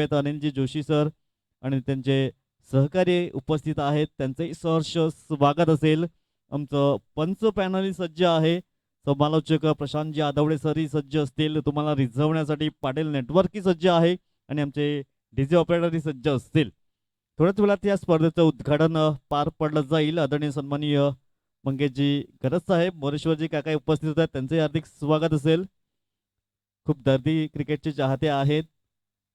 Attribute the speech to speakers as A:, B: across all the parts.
A: Anilji Joshi sir आणि त्यांचे सहकारी उपस्थित आहेत, त्यांचंही सहर्ष स्वागत असेल. आमचं पंच पॅनलही सज्ज आहे. समालोचक प्रशांतजी आदवडे सरही सज्ज असतील. तुम्हाला रिझवण्यासाठी पाटील नेटवर्कही सज्ज आहे आणि आमचे डीजे ऑपरेटरही सज्ज असतील. थोड्याच वेळात या स्पर्धेचं उद्घाटन पार पडलं जाईल. आदरणीय सन्माननीय मंगेशजी गरज साहेब, मोरेश्वरजी काका उपस्थित होतात, त्यांचंही हार्दिक स्वागत असेल. खूप दर्दी क्रिकेटचे चाहते आहेत.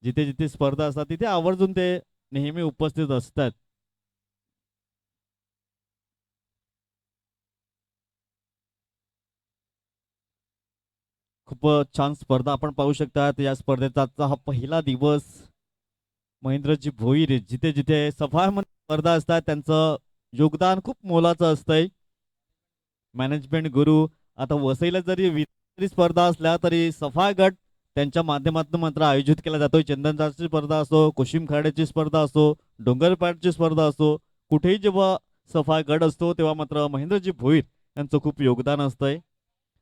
A: जिथे जिथे स्पर्धा असतात तिथे आवर्जून ते नेहमी उपस्थित असतात. खूप छान स्पर्धा आपण पाहू शकतात. या स्पर्धेचा आजचा हा पहिला दिवस. महेंद्रजी भोईर जिथे जिथे सभामध्ये स्पर्धा असतात त्यांचं योगदान खूप मोलाचं असतंय. मॅनेजमेंट गुरु आता वसईला जरी स्पर्धा असल्या तरी सफा गट त्यांच्या माध्यमातून मात्र आयोजित केला जातोय. चंदनदासची स्पर्धा असो, कोशिम खाड्याची स्पर्धा असो, डोंगरपाटची स्पर्धा असो, कुठेही जेव्हा सफा गट असतो तेव्हा मात्र महेंद्रजी भोईर यांचं खूप योगदान असतंय.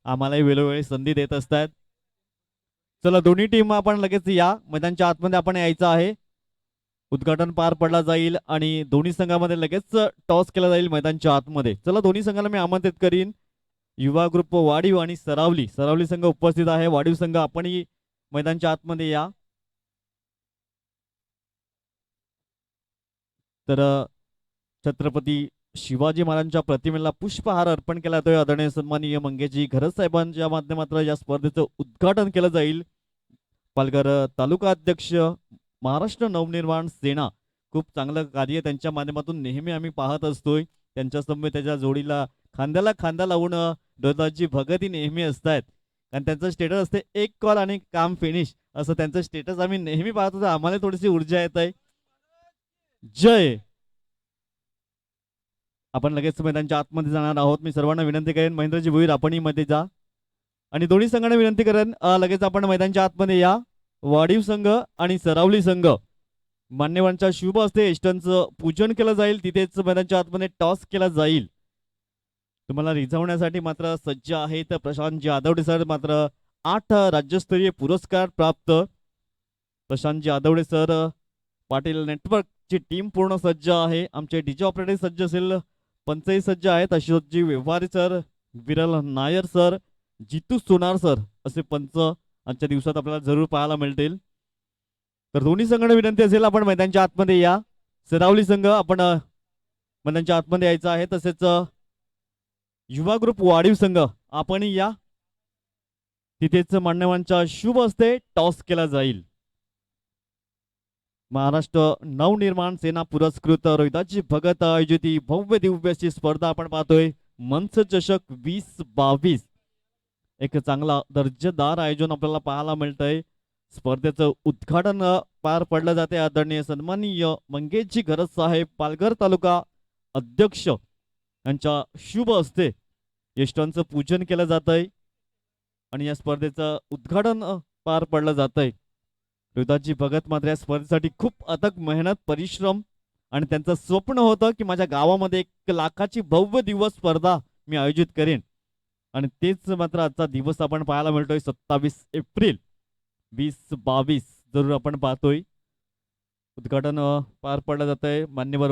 A: आम्हालाही वेळोवेळी संधी देत असतात. चला दोन्ही टीम आपण लगेच या मैदानच्या आतमध्ये आपण यायचं आहे. उद्घाटन पार पडला जाईल आणि दोन्ही संघामध्ये लगेच टॉस केला जाईल मैदानच्या आतमध्ये. चला दोन्ही संघाला मी आमंत्रित करीन. युवा ग्रुप वाडीव आणि सरावली संघ उपस्थित आहे. वाडीव संघ आपणही मैदानच्या आतमध्ये या. तर छत्रपती शिवाजी महाराजांच्या प्रतिमेला पुष्पहार अर्पण केला जातोय. आदरणीय सन्माननीय मंगेशजी घरत साहेबांच्या माध्यमातून या स्पर्धेचं उद्घाटन केलं जाईल. पालघर तालुका अध्यक्ष, महाराष्ट्र नवनिर्माण सेना, खूप चांगलं कार्य त्यांच्या माध्यमातून नेहमी आम्ही पाहत असतोय. त्यांच्या समोर त्याच्या जोडीला खांद्याला खांदा लावून दोदाजी भगतही नेहमी असतात. आणि त्यांचं स्टेटस असते एक कॉल आणि काम फिनिश, असं त्यांचं स्टेटस आम्ही नेहमी पाहत होतो. आम्हाला थोडीशी ऊर्जा येत आहे. जय. आपण लगेच मैदानच्या आतमध्ये जाणार आहोत. मी सर्वांना विनंती करेन महेंद्रजी भोईर आपणही मध्ये जा आणि दोन्ही संघांना विनंती करेन लगेच आपण मैदानच्या आतमध्ये या. वाडीव संघ आणि सरावली संघ मान्यवरांच्या शुभ हस्ते एस्टनचं पूजन केलं जाईल. तिथेच मैदानच्या आतमध्ये टॉस केला जाईल. तुम्हाला रिझवण्यासाठी मात्र सज्ज आहेत प्रशांतजी आदवडे सर. मात्र 8 राज्यस्तरीय पुरस्कार प्राप्त प्रशांतजी आदवडे सर. पाटील नेटवर्कची टीम पूर्ण सज्ज आहे. आमचे डीजे ऑपरेटर सज्ज असेल, पंचही सज्ज आहेत. अशोकजी व्यवहारी सर, विरल नायर सर, जितू सोनार सर असे पंच आजच्या दिवसात आपल्याला जरूर पाहायला मिळतील. तर दोन्ही संघांना विनंती असेल आपण मैदानच्या आतमध्ये या. सरावली संघ आपण मैदानच्या आतमध्ये यायचं आहे. तसेच युवा ग्रुप वाडीव संघ आपण या. तिथेच मान्यवांच्या शुभ हस्ते टॉस केला जाईल. महाराष्ट्र नवनिर्माण सेना पुरस्कृत रोहिदासजी भगत आयोजित भव्य दिव्य अशी स्पर्धा आपण पाहतोय. मंच चषक 2022 एक चांगला दर्जेदार आयोजन आपल्याला पाहायला मिळतंय. स्पर्धेचं उद्घाटन पार पडलं जाते. आदरणीय सन्माननीय मंगेशजी घरत साहेब, पालघर तालुका अध्यक्ष यांच्या शुभ हस्ते यष्टांचं पूजन केलं जात आहे आणि या स्पर्धेचं उद्घाटन पार पडलं जात आहे. रोहिदासजी भगत मात्र या स्पर्धेसाठी खूप अथक मेहनत, परिश्रम आणि त्यांचं स्वप्न होतं की माझ्या गावामध्ये 1 लाखाची भव्य दिवस स्पर्धा मी आयोजित करेन आणि तेच मात्र आजचा दिवस आपण पाहायला मिळतोय. 27 एप्रिल 2022 जरूर आपण पाहतोय. उद्घाटन पार पडलं जात आहे मान्यवर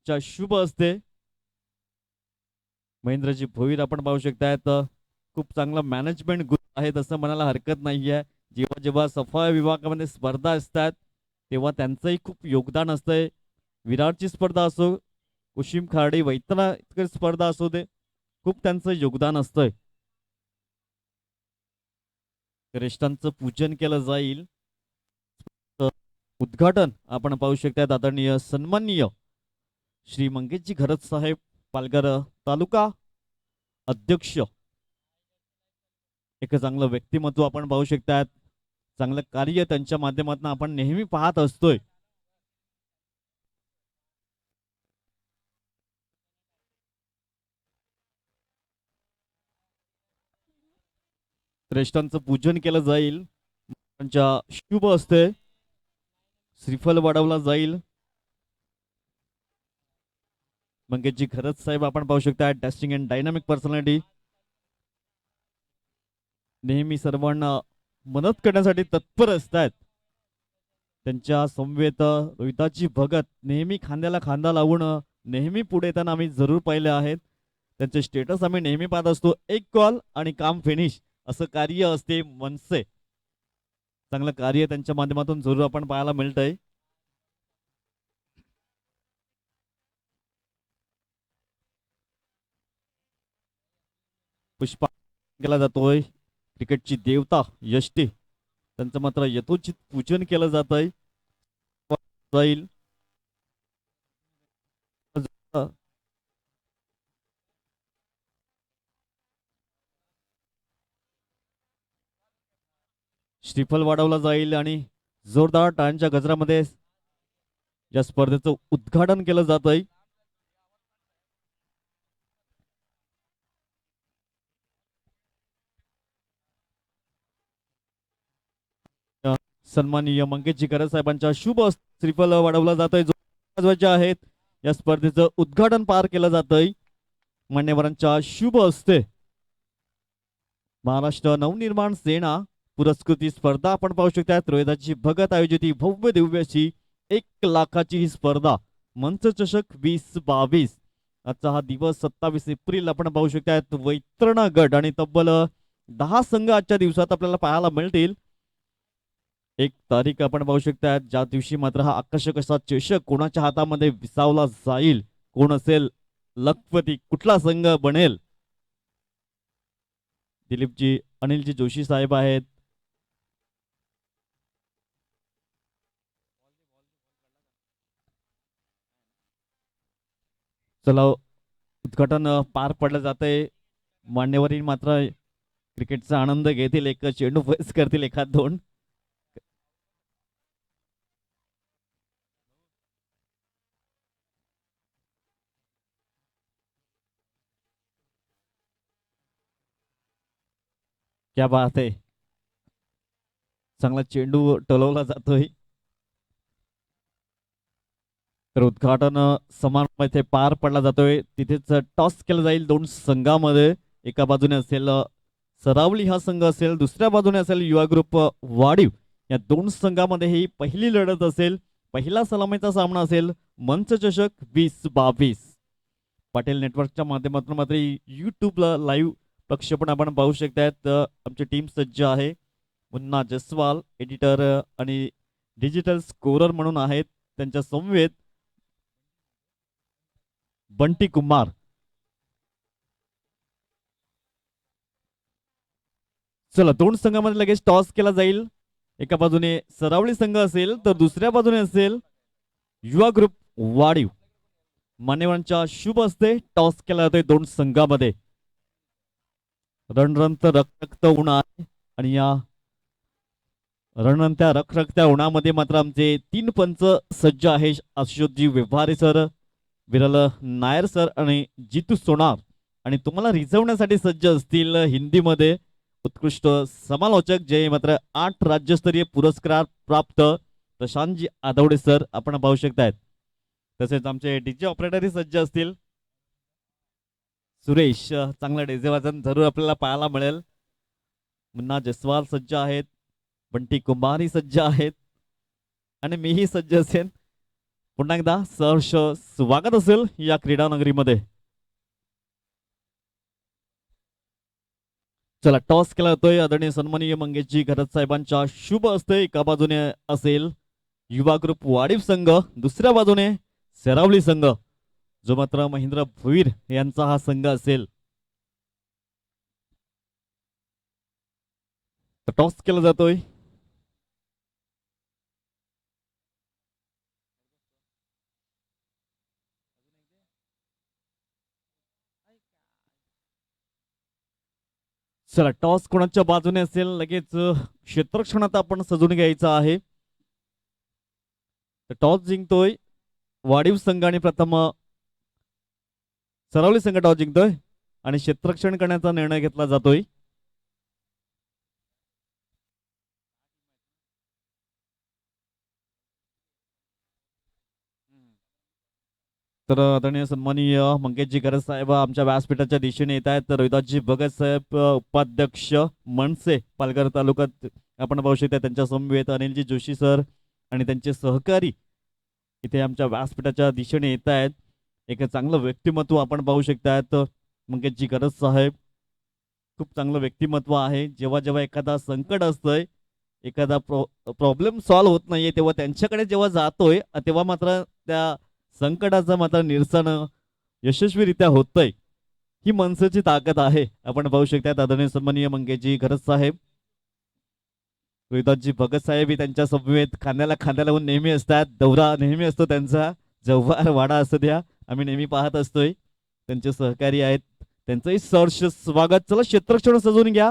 A: च्या शुभ हस्ते. महेंद्रजी भोईर आपण पाहू शकतायत. खूप चांगला मॅनेजमेंट गुरु आहेत असं म्हणायला हरकत नाहीये. जेव्हा जेव्हा सफाई विभागामध्ये स्पर्धा असतात तेव्हा त्यांचंही खूप योगदान असतंय. विराटची स्पर्धा असो, कुशिम खाडी वैतला स्पर्धा असू दे, खूप त्यांचं योगदान असतंय. श्रेष्ठांचं पूजन केलं जाईल. उद्घाटन आपण पाहू शकता. आदरणीय सन्माननीय श्री मंगेशजी घरत साहेब, पालघर तालुका अध्यक्ष, एक चांगलं व्यक्तिमत्व आपण पाहू शकतात. चांगलं कार्य त्यांच्या माध्यमातून आपण नेहमी पाहत असतोय. श्रेष्ठांचं पूजन केलं जाईल. त्यांच्या शुभ हस्ते श्रीफल वाढवला जाईल. मंगेशजी घरत साहेब आपण पाहू शकता. टेस्टिंग अँड डायनामिक पर्सनॅलिटी, नेहमी सर्वांना मदत करण्यासाठी तत्पर असतात. त्यांच्या समवेत रोहिताजी भगत नेहमी खांद्याला खांदा लावून नेहमी पुढे येताना आम्ही जरूर पाहिले आहेत. त्यांचे स्टेटस आम्ही नेहमी पाहत असतो. एक कॉल आणि काम फिनिश असं कार्य असते मनसे. चांगलं कार्य त्यांच्या माध्यमातून जरूर आपण पाहायला मिळतंय. पुष्पा केला जातोय. क्रिकेटची देवता यष्टी त्यांचं मात्र यथोचित पूजन केलं जात आहे. जाईल श्रीफल वाढवला जाईल आणि जोरदार टाळ्यांच्या गजरामध्ये या स्पर्धेचं उद्घाटन केलं जात आहे. सन्माननीय मंगेशजी खरे साहेबांच्या शुभ श्रीफल वाढवला जात आहे. आहेत या स्पर्धेचं उद्घाटन पार केलं जात आहे. मान्यवरांच्या शुभ हस्ते महाराष्ट्र नवनिर्माण सेना पुरस्कृती स्पर्धा आपण पाहू शकता. रोहिदाची भगत आयोजित ही भव्य दिव्याची 1 लाखाची ही स्पर्धा मंच चषक 2022. आजचा हा दिवस 27 एप्रिल आपण पाहू शकता. वैतरणा गट आणि तब्बल 10 संघ आजच्या दिवसात आपल्याला पाहायला मिळतील. 1 तारीख आपण पाहू शकता ज्या दिवशी मात्र हा आकर्षक असा चषक कोणाच्या हातामध्ये विसावला जाईल, कोण असेल लखपती, कुठला संघ बनेल. दिलीपजी अनिलजी जोशी साहेब आहेत. चला उद्घाटन पार पडलं जातंय. मान्यवरी मात्र क्रिकेटचा आनंद घेतील. एक चेंडू फेस करतील, एखाद दोन. क्या बात आहे. चांगला चेंडू टोलवला जातोय. तर उद्घाटन समारंभ इथे पार पडला जातोय. तिथेच टॉस केला जाईल 2 संघामध्ये. एका बाजूने असेल सरावली हा संघ असेल, दुसऱ्या बाजूने असेल युवा ग्रुप वाडीव. या 2 संघामध्ये ही पहिली लढत असेल. पहिला सलामीचा सामना असेल मंच चषक 2022. पाटील नेटवर्कच्या माध्यमातून मात्र युट्यूबला लाईव्ह प्रक्षेपण आपण पाहू शकतायत. आमची टीम सज्ज आहे. मुन्ना जसवाल एडिटर आणि डिजिटल स्कोरर म्हणून आहेत. त्यांच्या समवेत बंटी कुमार. चला 2 संघामध्ये लगेच टॉस केला जाईल. एका बाजूने सरावली संघ असेल तर दुसऱ्या बाजूने असेल युवा ग्रुप वाडीव. मान्यवरांच्या शुभ हस्ते टॉस केला जातोय 2 संघामध्ये. रणरंत रखरखत उण आहे आणि या रणरंत्या रखरखत्या उन्हामध्ये मात्र आमचे 3 पंच सज्ज आहे. आशुतोषजी व्यवहारे सर, विरल नायर सर आणि जितू सोनार. आणि तुम्हाला रिझवण्यासाठी सज्ज असतील हिंदीमध्ये उत्कृष्ट समालोचक जे मात्र 8 राज्यस्तरीय पुरस्कार प्राप्त प्रशांतजी आदवडे सर आपण पाहू शकतायत. तसेच आमचे डीजे ऑपरेटरही सज्ज असतील. सुरेश चांगलं डीजे वाजन जरूर आपल्याला पाहायला मिळेल. मुन्ना जसवाल सज्ज आहेत. बंटी कुंभारही सज्ज आहेत आणि मीही सज्ज असेल. पुन्हा एकदा सहर्ष स्वागत असेल या क्रीडा नगरीमध्ये. चला टॉस केला जातोय. आदरणीय सन्माननीय मंगेशजी घरत साहेबांच्या शुभ हस्ते. एका बाजूने असेल युवा ग्रुप वाडीव संघ, दुसऱ्या बाजूने सेरावली संघ जो मात्र महेंद्र भुईर यांचा हा संघ असेल. टॉस केला जातोय. चला टॉस कोणाच्या बाजूने असेल लगेच क्षेत्ररक्षणात आपण सजून घ्यायचं आहे. टॉस जिंकतोय वाडीव संघ आणि प्रथम सरावली संघ टॉस जिंकतोय आणि क्षेत्ररक्षण करण्याचा निर्णय घेतला जातोय. तर आदरणीय सन्माननीय मंगेशजी गरज साहेब आमच्या व्यासपीठाच्या दिशेने येत आहेत. तर रोहिदासजी भगत साहेब उपाध्यक्ष मनसे पालघर तालुक्यात आपण पाहू शकता. त्यांच्या समवेत अनिलजी जोशी सर, आणि त्यांचे सहकारी इथे आमच्या व्यासपीठाच्या दिशेने येत आहेत. एक चांगलं व्यक्तिमत्व आपण पाहू शकतात. मंगेशजी गरज साहेब खूप चांगलं व्यक्तिमत्व आहे. जेव्हा जेव्हा एखादा संकट असतंय, एखादा प्रॉब्लेम सॉल्व्ह होत नाहीये, तेव्हा त्यांच्याकडे जेव्हा जातोय तेव्हा मात्र त्या संकटाचं मात्र निरसन यशस्वीरित्या होतंय. ही माणसाची ताकद आहे. आपण पाहू शकता आदरणीय सन्माननीय मंगेशजी गरज साहेब, रोहिदासजी भगत साहेब त्यांच्या समवेत खांद्याला खांद्या लावून नेहमी असतात. दौरा नेहमी असतो त्यांचा, जव्हार वाडा असू द्या, आम्ही नेहमी पाहत असतोय. त्यांचे सहकारी आहेत, त्यांचंही सहर्ष स्वागत. चला क्षेत्रक्षण सजवून घ्या.